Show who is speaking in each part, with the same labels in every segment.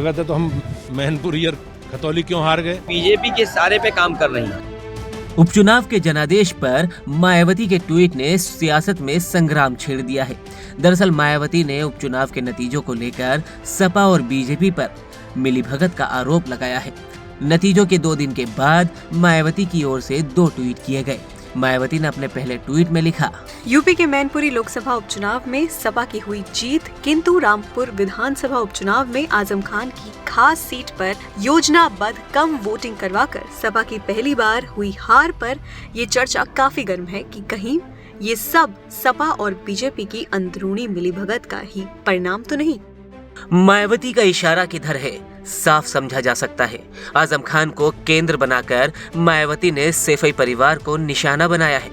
Speaker 1: अगर तो हम मैनपुरी और खतौली क्यों हार गए?
Speaker 2: बीजेपी के सारे पे काम कर रही है।
Speaker 3: उपचुनाव के जनादेश पर मायावती के ट्वीट ने सियासत में संग्राम छेड़ दिया है। दरअसल मायावती ने उपचुनाव के नतीजों को लेकर सपा और बीजेपी पर मिलीभगत का आरोप लगाया है। नतीजों के 2 दिन के बाद मायावती की ओर से 2 ट्वीट किए गए। मायावती ने अपने पहले ट्वीट में लिखा,
Speaker 4: यूपी के मैनपुरी लोकसभा उपचुनाव में सपा की हुई जीत, किंतु रामपुर विधानसभा उपचुनाव में आजम खान की खास सीट पर योजनाबद्ध कम वोटिंग करवाकर सपा की पहली बार हुई हार पर ये चर्चा काफी गर्म है कि कहीं ये सब सपा और बीजेपी की अंदरूनी मिलीभगत का ही परिणाम तो नहीं।
Speaker 3: मायावती का इशारा किधर है, साफ समझा जा सकता है। आजम खान को केंद्र बनाकर मायावती ने सैफई परिवार को निशाना बनाया है।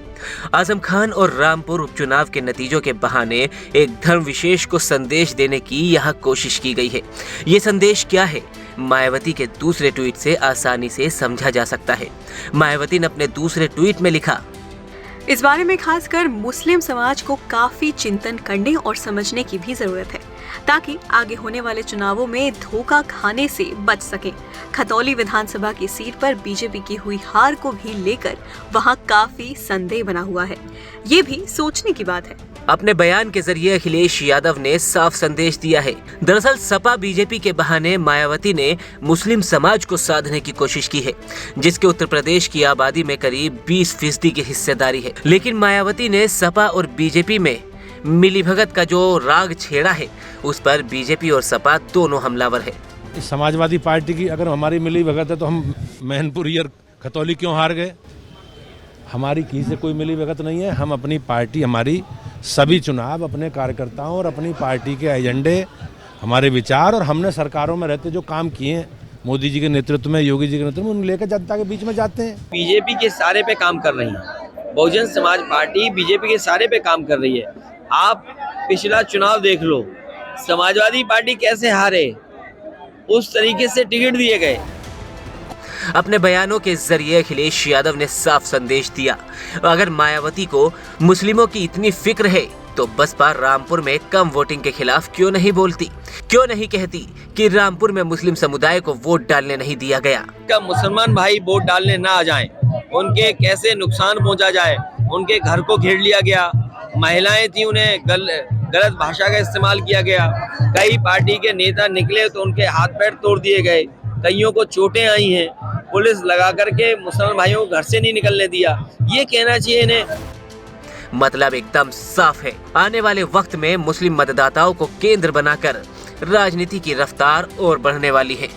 Speaker 3: आजम खान और रामपुर उपचुनाव के नतीजों के बहाने एक धर्म विशेष को संदेश देने की यहाँ कोशिश की गई है। ये संदेश क्या है, मायावती के दूसरे ट्वीट से आसानी से समझा जा सकता है। मायावती ने अपने दूसरे ट्वीट में लिखा,
Speaker 4: इस बारे में खासकर मुस्लिम समाज को काफी चिंतन करने और समझने की भी जरूरत है, ताकि आगे होने वाले चुनावों में धोखा खाने से बच सके। खतौली विधानसभा की सीट पर बीजेपी की हुई हार को भी लेकर वहां काफी संदेह बना हुआ है। ये भी सोचने की बात है।
Speaker 3: अपने बयान के जरिए अखिलेश यादव ने साफ संदेश दिया है। दरअसल सपा बीजेपी के बहाने मायावती ने मुस्लिम समाज को साधने की कोशिश की है, जिसके उत्तर प्रदेश की आबादी में करीब 20% की हिस्सेदारी है। लेकिन मायावती ने सपा और बीजेपी में मिलीभगत का जो राग छेड़ा है, उस पर बीजेपी और सपा दोनों हमलावर है।
Speaker 1: समाजवादी पार्टी की अगर हमारी मिलीभगत है तो हम मैनपुरी और खतौली क्यों हार गए? हमारी किसी से कोई मिलीभगत नहीं है। हम अपनी पार्टी, हमारी सभी चुनाव अपने कार्यकर्ताओं और अपनी पार्टी के एजेंडे, हमारे विचार और हमने सरकारों में रहते जो काम किए हैं, मोदी जी के नेतृत्व में, योगी जी के नेतृत्व में, उन लेकर जनता के बीच में जाते हैं।
Speaker 2: बीजेपी के सारे पे काम कर रही है। बहुजन समाज पार्टी बीजेपी के सारे पे काम कर रही है। आप पिछला चुनाव देख लो, समाजवादी पार्टी कैसे हारे, उस तरीके से टिकट दिए गए।
Speaker 3: अपने बयानों के जरिए अखिलेश यादव ने साफ संदेश दिया, अगर मायावती को मुस्लिमों की इतनी फिक्र है तो बसपा रामपुर में कम वोटिंग के खिलाफ क्यों नहीं बोलती, क्यों नहीं कहती कि रामपुर में मुस्लिम समुदाय को वोट डालने नहीं दिया गया।
Speaker 2: क्या मुसलमान भाई वोट डालने ना आ जाएं, उनके कैसे नुकसान पहुंचा जाए। उनके घर को घेर लिया गया, महिलाएं थी, उन्हें गलत भाषा का इस्तेमाल किया गया। कई पार्टी के नेता निकले तो उनके हाथ पैर तोड़ दिए गए, कईयों को चोटें आई हैं। पुलिस लगा करके मुसलमान भाइयों को घर से नहीं निकलने दिया। ये कहना चाहिए इन्हें।
Speaker 3: मतलब एकदम साफ है, आने वाले वक्त में मुस्लिम मतदाताओं को केंद्र बनाकर राजनीति की रफ्तार और बढ़ने वाली है।